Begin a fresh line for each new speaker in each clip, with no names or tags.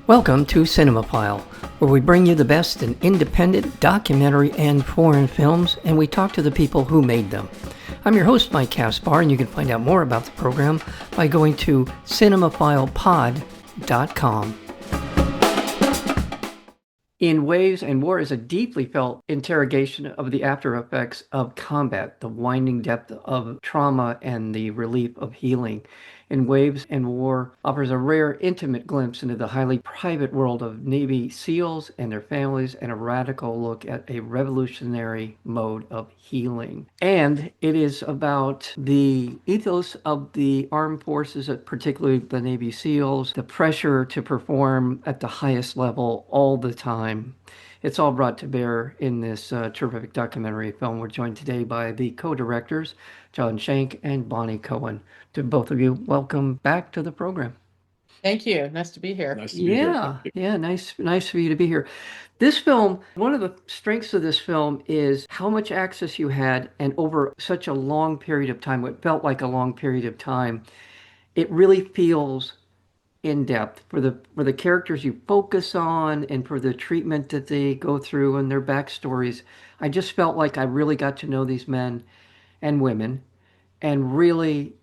Welcome to Cinemophile, where we bring you the best in independent, documentary, and foreign films, and we talk to the people who made them. I'm your host, Mike Caspar, and you can find out more about the program by going to cinemophilepod.com. In Waves and War is a deeply felt interrogation of the after effects of combat, the winding depth of trauma, and the relief of healing. In Waves and War offers a rare, intimate glimpse into the highly private world of Navy SEALs and their families, and a radical look at a revolutionary mode of healing. And it is about the ethos of the armed forces, particularly the Navy SEALs, the pressure to perform at the highest level all the time. It's all brought to bear in this terrific documentary film. We're joined today by the co-directors, John Shenk and Bonni Cohen. To both of you, welcome back to the program.
Thank you. Nice to be here.
Nice to be here. Yeah, nice for you to be here. This film, one of the strengths of this film is how much access you had, and over such a long period of time, what felt like a long period of time, it really feels in depth for the characters you focus on and for the treatment that they go through and their backstories. I just felt like I really got to know these men and women and really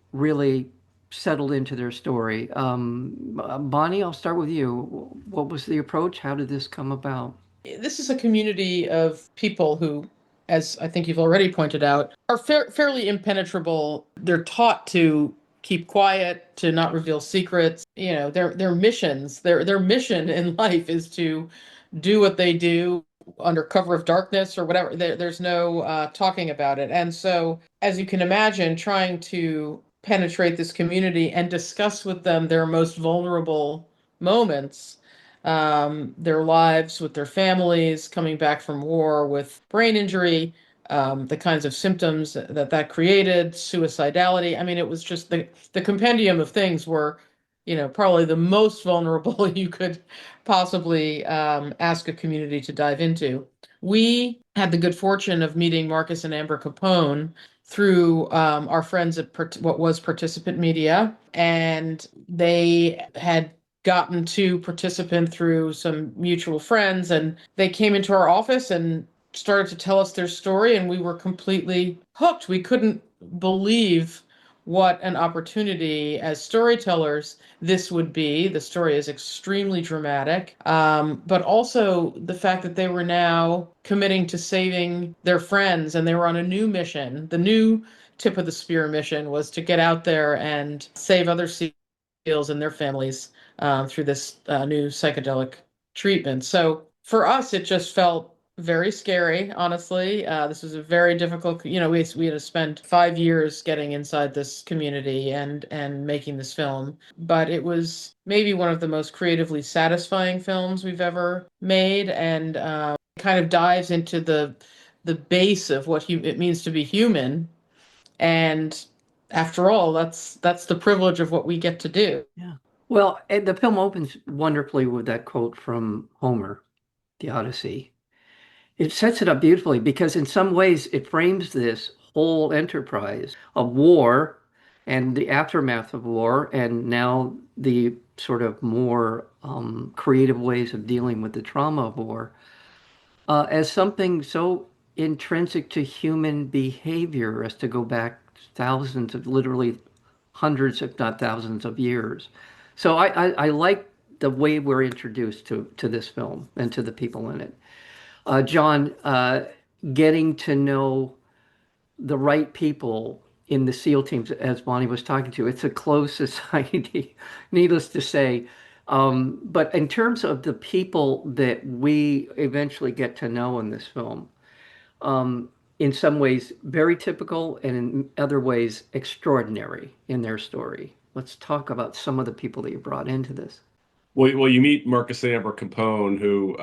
settled into their story. Bonni, I'll start with you. What was the approach? How did this come about?
This is a community of people who, as I think you've already pointed out, are fairly impenetrable. They're taught to keep quiet, to not reveal secrets. You know, their missions, their mission in life is to do what they do under cover of darkness or whatever. There's no talking about it. And so, as you can imagine, trying to penetrate this community and discuss with them their most vulnerable moments, their lives with their families, coming back from war with brain injury, the kinds of symptoms that created, suicidality. I mean, it was just the compendium of things were, probably the most vulnerable you could possibly ask a community to dive into. We had the good fortune of meeting Marcus and Amber Capone through our friends at what was Participant Media, and they had gotten to Participant through some mutual friends, and they came into our office and started to tell us their story, and we were completely hooked. We couldn't believe what an opportunity as storytellers this would be. The story is extremely dramatic, but also the fact that they were now committing to saving their friends, and they were on a new mission. The new tip of the spear mission was to get out there and save other SEALs and their families through this new psychedelic treatment. So for us, it just felt very scary, honestly. This was a very difficult, we had to spend 5 years getting inside this community and making this film. But it was maybe one of the most creatively satisfying films we've ever made, and kind of dives into the base of what it means to be human. And after all, that's the privilege of what we get to do.
Yeah. Well, and the film opens wonderfully with that quote from Homer, the Odyssey. It sets it up beautifully because in some ways it frames this whole enterprise of war and the aftermath of war, and now the sort of more creative ways of dealing with the trauma of war, as something so intrinsic to human behavior as to go back thousands of, literally hundreds, if not thousands of years. So I like the way we're introduced to this film and to the people in it. John, getting to know the right people in the SEAL teams, as Bonni was talking to, it's a closed society, needless to say. But in terms of the people that we eventually get to know in this film, in some ways very typical and in other ways extraordinary in their story. Let's talk about some of the people that you brought into this.
Well, you meet Marcus Amber Capone, who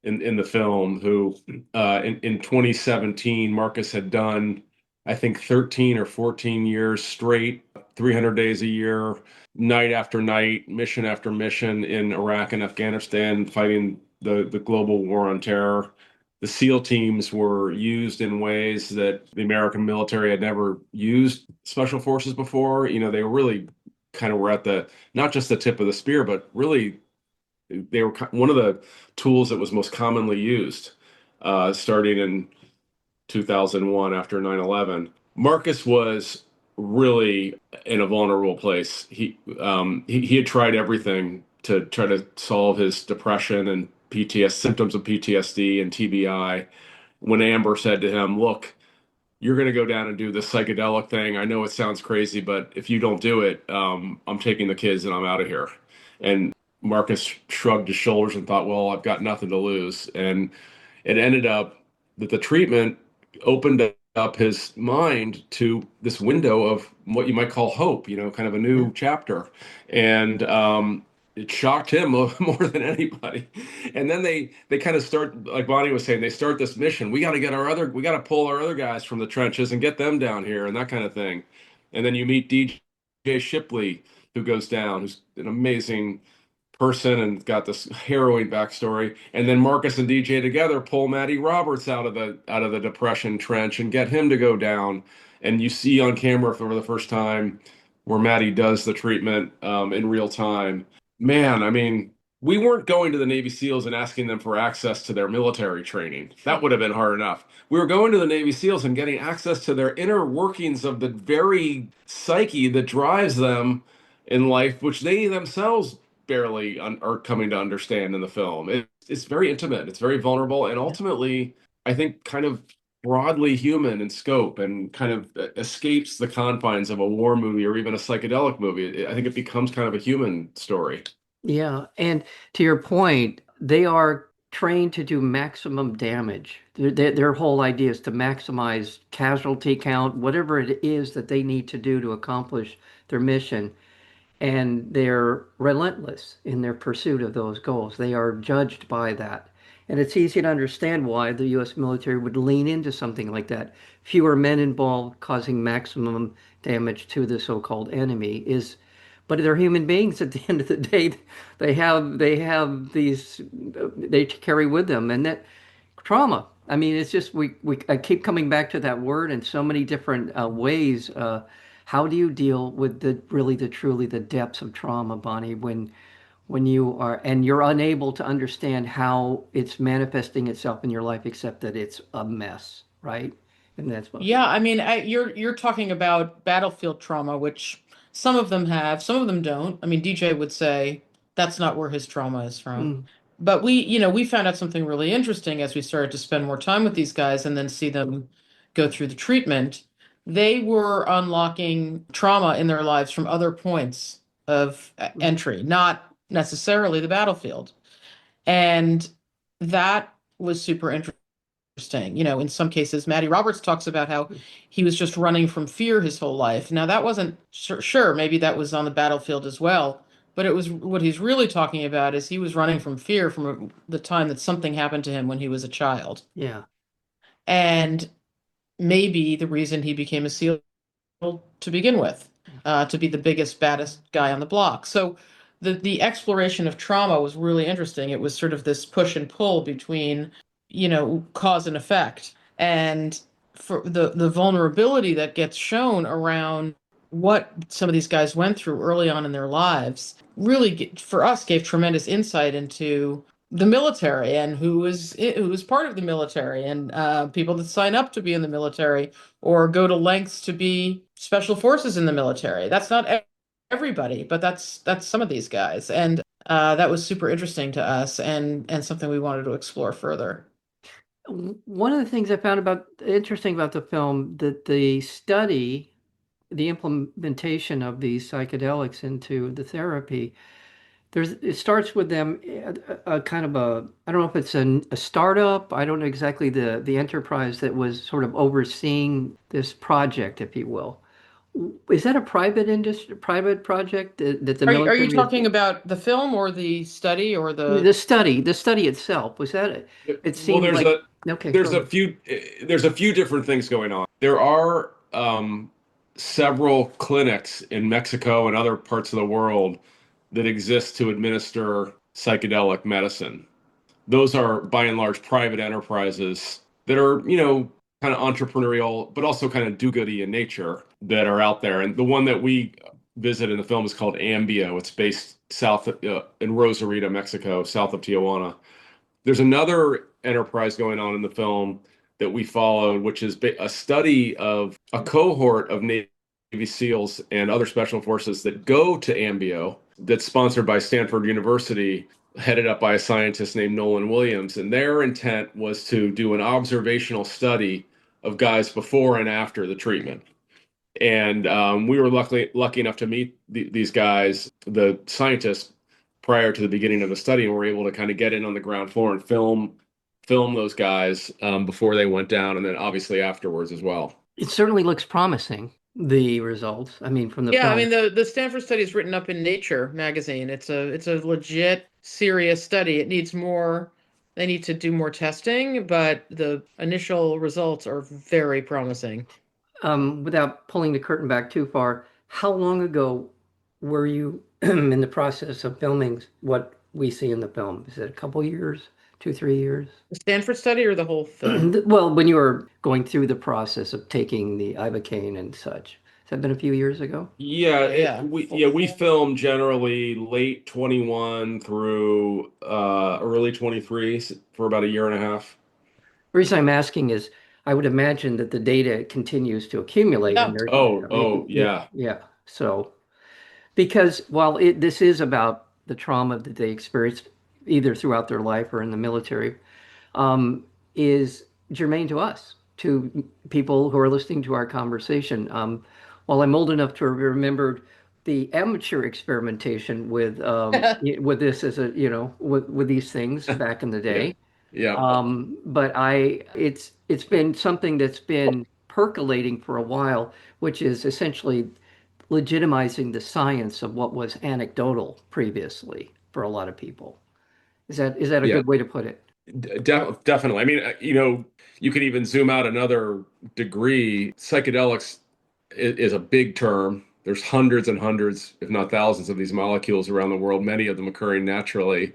in the film, who in 2017, Marcus had done, I think, 13 or 14 years straight, 300 days a year, night after night, mission after mission in Iraq and Afghanistan, fighting the global war on terror. The SEAL teams were used in ways that the American military had never used special forces before. You know, they really kind of were at not just the tip of the spear, but really They were one of the tools that was most commonly used, starting in 2001 after 9/11. Marcus was really in a vulnerable place. He had tried everything to try to solve his depression and PTS symptoms of PTSD and TBI. When Amber said to him, "Look, you're going to go down and do this psychedelic thing. I know it sounds crazy, but if you don't do it, I'm taking the kids and I'm out of here." And Marcus shrugged his shoulders and thought, "Well, I've got nothing to lose." And it ended up that the treatment opened up his mind to this window of what you might call hope, kind of a
Yeah.
new chapter. And it shocked him more than anybody. And then they kind of start, like Bonnie was saying, they start this mission. We got to pull our other guys from the trenches and get them down here and that kind of thing. And then you meet DJ Shipley, who goes down, who's an amazing person and got this harrowing backstory. And then Marcus and DJ together pull Matty Roberts out of the depression trench and get him to go down. And you see on camera for the first time where Matty does the treatment in real time. Man, I mean, we weren't going to the Navy SEALs and asking them for access to their military training. That would have been hard enough. We were going to the Navy SEALs and getting access to their inner workings of the very psyche that drives them in life, which they themselves barely are coming to understand in the film. It's very intimate, it's very vulnerable, and ultimately, I think, kind of broadly human in scope and kind of escapes the confines of a war movie or even a psychedelic movie. I think it becomes kind of a human story.
Yeah, and to your point, they are trained to do maximum damage. Their whole idea is to maximize casualty count, whatever it is that they need to do to accomplish their mission. And they're relentless in their pursuit of those goals. They are judged by that. And it's easy to understand why the US military would lean into something like that. Fewer men involved causing maximum damage to the so-called enemy is, but they're human beings at the end of the day. They have these they carry with them and that trauma. I mean, it's just we I keep coming back to that word in so many different ways. How do you deal with the truly the depths of trauma, Bonnie, when you are and you're unable to understand how it's manifesting itself in your life, except that it's a mess, right? And that's what.
Yeah, I mean, you're talking about battlefield trauma, which some of them have, some of them don't. I mean, DJ would say that's not where his trauma is from.
Mm,
But we found out something really interesting as we started to spend more time with these guys and then see them go through the treatment. They were unlocking trauma in their lives from other points of
mm,
entry, not necessarily the battlefield. And that was super interesting. In some cases, Matty Roberts talks about how
mm.
he was just running from fear his whole life. Now, that wasn't sure, maybe that was on the battlefield as well. But it was what he's really talking about is he was running from fear from the time that something happened to him when he was a child.
Yeah.
And maybe the reason he became a SEAL to begin with, to be the biggest, baddest guy on the block. So the exploration of trauma was really interesting. It was sort of this push and pull between, cause and effect, and for the vulnerability that gets shown around what some of these guys went through early on in their lives really for us gave tremendous insight into the military and who is part of the military and people that sign up to be in the military or go to lengths to be special forces in the military. That's not everybody, but that's some of these guys, and that was super interesting to us and something we wanted to explore further.
One of the things I found about interesting about the film that the implementation of these psychedelics into the therapy. It starts with them a kind of I don't know if it's a startup. I don't know exactly the enterprise that was sort of overseeing this project, if you will. Is that a private project that the
Are you
military is
talking about the film or the study or
the study itself? Was that it? It
Well,
seemed like okay, go
there's a
ahead.
few there's a few different things going on. There are several clinics in Mexico and other parts of the world that exist to administer psychedelic medicine. Those are by and large private enterprises that are, kind of entrepreneurial, but also kind of do-goody in nature that are out there. And the one that we visit in the film is called Ambio. It's based south in Rosarito, Mexico, south of Tijuana. There's another enterprise going on in the film that we followed, which is a study of a cohort of Navy SEALs and other special forces that go to Ambio, that's sponsored by Stanford University, headed up by a scientist named Nolan Williams. And their intent was to do an observational study of guys before and after the treatment. And we were lucky enough to meet these guys, the scientists, prior to the beginning of the study, and we're able to kind of get in on the ground floor and film those guys before they went down, and then obviously afterwards as well.
It certainly looks promising, the results. I mean, from the
Yeah, I
film.
mean the Stanford study is written up in Nature magazine. It's a legit serious study. It needs more. They need to do more testing, but the initial results are very promising.
Without pulling the curtain back too far, how long ago were you in the process of filming what we see in the film? Is it a couple years, 2, 3 years?
The Stanford study or the whole film?
Well, when you were going through the process of taking the Ibogaine and such, has that been a few years ago?
Yeah,
Yeah.
we film generally late 21 through early 23 for about a year and a half.
The reason I'm asking is I would imagine that the data continues to accumulate and
Yeah.
there,
Oh, yeah.
yeah. So because while this is about the trauma that they experienced either throughout their life or in the military, um, is germane to us, to people who are listening to our conversation. While I'm old enough to remember the amateur experimentation with this as a, with these things back in the
Yeah.
day.
Yeah.
But it's been something that's been percolating for a while, which is essentially legitimizing the science of what was anecdotal previously for a lot of people. Is that a
Yeah.
good way to put it?
Definitely. I mean, you could even zoom out another degree. Psychedelics is a big term. There's hundreds and hundreds, if not thousands, of these molecules around the world, many of them occurring naturally.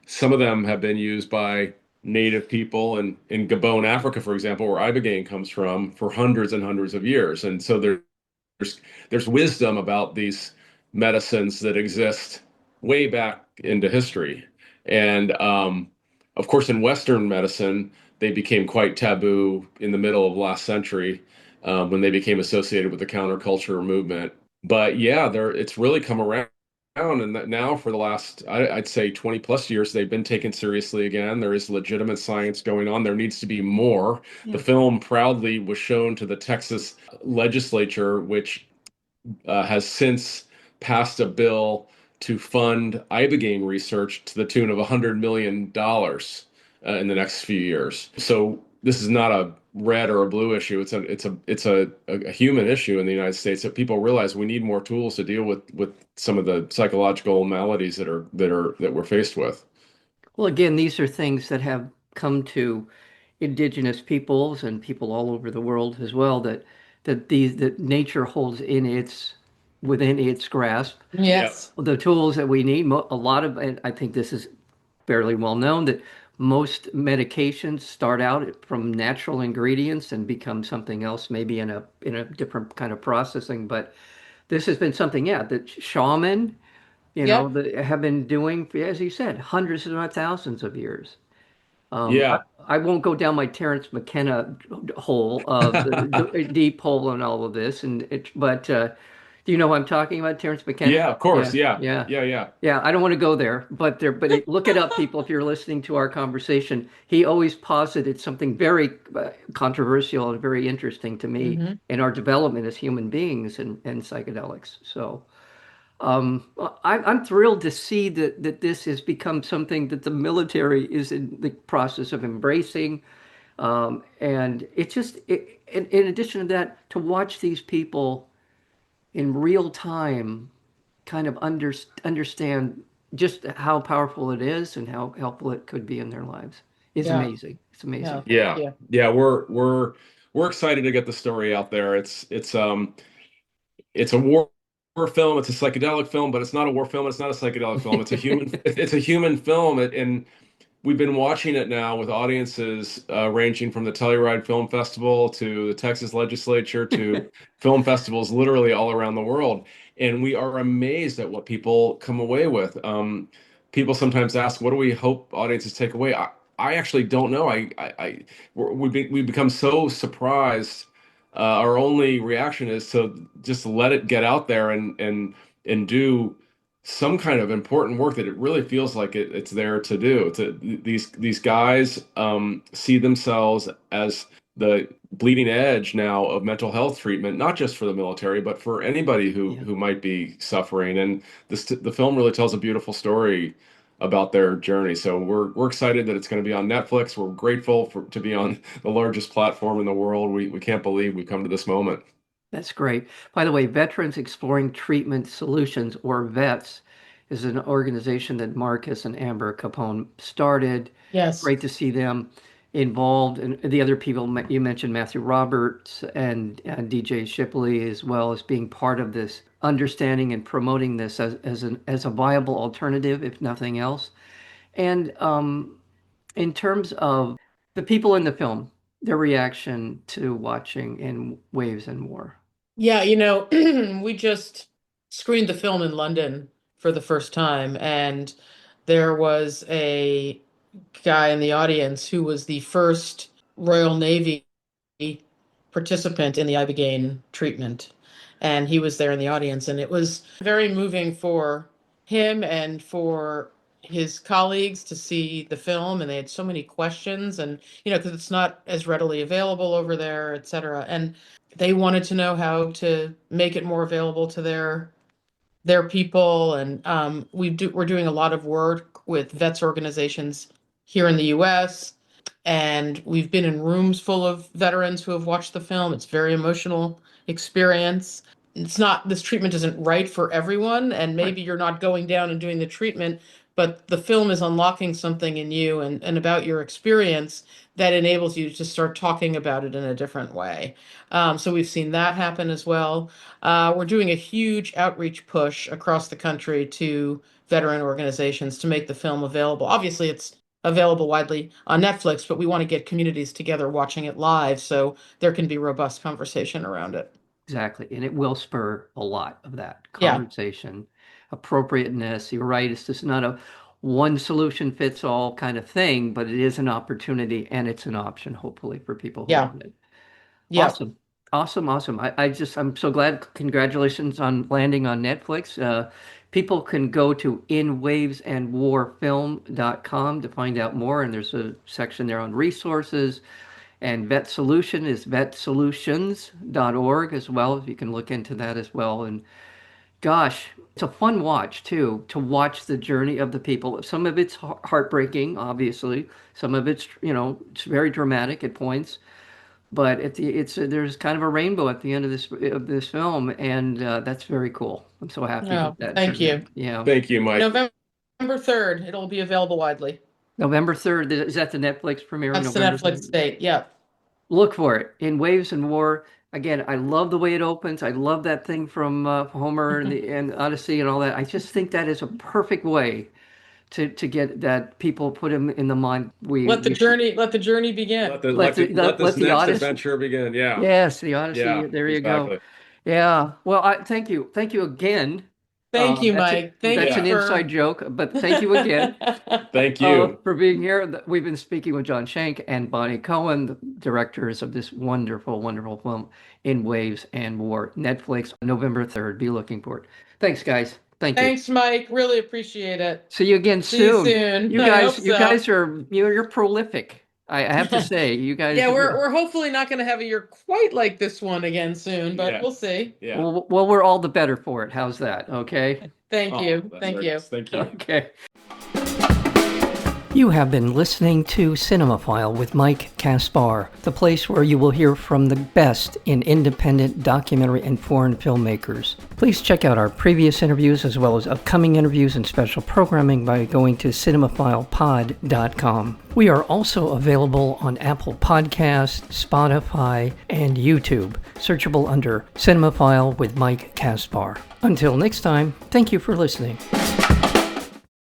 Some of them have been used by native people in Gabon, Africa, for example, where ibogaine comes from, for hundreds and hundreds of years. And so there's wisdom about these medicines that exist way back into history. And of course, in Western medicine, they became quite taboo in the middle of last century when they became associated with the counterculture movement. But yeah, it's really come around. And that now, for the last, I'd say 20 plus years, they've been taken seriously again. There is legitimate science going on. There needs to be more. The
Yeah.
film proudly was shown to the Texas legislature, which has since passed a bill to fund ibogaine research to the tune of $100 million in the next few years. So this is not a red or a blue issue. It's a human issue in the United States that people realize we need more tools to deal with some of the psychological maladies that we're faced with.
Well, again, these are things that have come to indigenous peoples and people all over the world as well, that nature holds within its grasp.
Yeah.
Yes.
The tools that we need, a lot of, and I think this is fairly well known, that most medications start out from natural ingredients and become something else, maybe in a different kind of processing. But this has been something, yeah, that shaman,
Yep.
that have been doing, as you said, hundreds, if not thousands of years. I,
Yeah.
I won't go down my Terence McKenna hole of the deep hole and all of this, but do you know what I'm talking about, Terence McKenna?
Yeah, of course.
Yeah,
Yeah.
yeah,
Yeah. Yeah.
yeah. I don't want to go there, look it up, people, if you're listening to our conversation. He always posited something very controversial and very interesting to me
Hmm.
in our development as human beings and psychedelics. So. I'm thrilled to see that this has become something that the military is in the process of embracing. And in addition to that, to watch these people in real time kind of understand just how powerful it is and how helpful it could be in their lives is
Yeah.
amazing. It's
Yeah.
amazing.
Thank
Yeah.
you.
Yeah. We're excited to get the story out there. It's a war film. It's a psychedelic film, but it's not a war film. It's not a psychedelic film. It's a human. It's a human film, and we've been watching it now with audiences ranging from the Telluride Film Festival to the Texas legislature to film festivals literally all around the world. And we are amazed at what people come away with. People sometimes ask, what do we hope audiences take away? I actually don't know. We've become so surprised. Our only reaction is to just let it get out there and do some kind of important work that it really feels like it's there to do. These guys see themselves as the bleeding edge now of mental health treatment, not just for the military, but for anybody who might be suffering. And the film really tells a beautiful story about their journey. So we're excited that it's going to be on Netflix. We're grateful to be on the largest platform in the world. We can't believe we've come to this moment.
That's great. By the way, Veterans Exploring Treatment Solutions, or VETS, is an organization that Marcus and Amber Capone started.
Yes.
Great to see them involved. And the other people you mentioned, Matthew Roberts and DJ Shipley, as well as being part of this, understanding and promoting this as a viable alternative, if nothing else. And in terms of the people in the film, their reaction to watching In Waves and War.
Yeah, we just screened the film in London for the first time, and there was a guy in the audience who was the first Royal Navy participant in the Ibogaine treatment. And he was there in the audience, and it was very moving for him and for his colleagues to see the film. And they had so many questions, and because it's not as readily available over there, et cetera. And they wanted to know how to make it more available to their people. And we're doing a lot of work with vets organizations here in the US. And we've been in rooms full of veterans who have watched the film. It's a very emotional experience. This treatment isn't right for everyone, and maybe you're not going down and doing the treatment, but the film is unlocking something in you and about your experience that enables you to start talking about it in a different way. So we've seen that happen as well. We're doing a huge outreach push across the country to veteran organizations to make the film available. Obviously, it's available widely on Netflix, but we want to get communities together watching it live so there can be robust conversation around it.
Exactly. And it will spur a lot of that
Yeah.
conversation, appropriateness. You're right. It's just not a one solution fits all kind of thing, but it is an opportunity and it's an option, hopefully, for people who
Yeah.
want it.
Yeah.
Awesome. Awesome. I'm so glad. Congratulations on landing on Netflix. People can go to inwavesandwarfilm.com to find out more. And there's a section there on resources. And Vet Solution is vetsolutions.org as well, if you can look into that as well. And gosh, it's a fun watch too, to watch the journey of the people. Some of it's heartbreaking, obviously. Some of it's, it's very dramatic at points. But there's kind of a rainbow at the end of this film, and that's very cool. I'm so happy
Oh,
that
thank you.
Yeah.
Thank you, Mike.
November 3rd, it'll be available widely.
November 3rd, is that the Netflix premiere?
That's the
November
Netflix
3rd?
date. Yeah.
Look for it. In Waves and War. Again, I love the way it opens. I love that thing from Homer and Odyssey and all that. I just think that is a perfect way to get that people put him in the mind.
Let the journey begin.
Let this
the
next
Odyssey
adventure begin. Yeah.
Yes, the Odyssey.
Yeah,
There you
exactly.
go. Yeah. Well, thank you again.
Thank you, Mike.
That's an inside joke, but thank you again.
Thank you
for being here. We've been speaking with John Shenk and Bonni Cohen, the directors of this wonderful, wonderful film, In Waves and War. Netflix, November 3rd. Be looking for it. Thanks, guys. Thank you.
Thanks, Mike. Really appreciate it.
See you again
See
soon.
you soon.
You guys are you're prolific. I have to say, you guys.
Yeah, we're hopefully not going to have a year quite like this one again soon, but we'll see.
Yeah.
Well, we're all the better for it. How's that? Okay.
Thank you.
Thank you.
Okay. You have been listening to Cinemaphile with Mike Caspar, the place where you will hear from the best in independent documentary and foreign filmmakers. Please check out our previous interviews as well as upcoming interviews and special programming by going to cinemaphilepod.com. We are also available on Apple Podcasts, Spotify, and YouTube, searchable under Cinemaphile with Mike Caspar. Until next time, thank you for listening.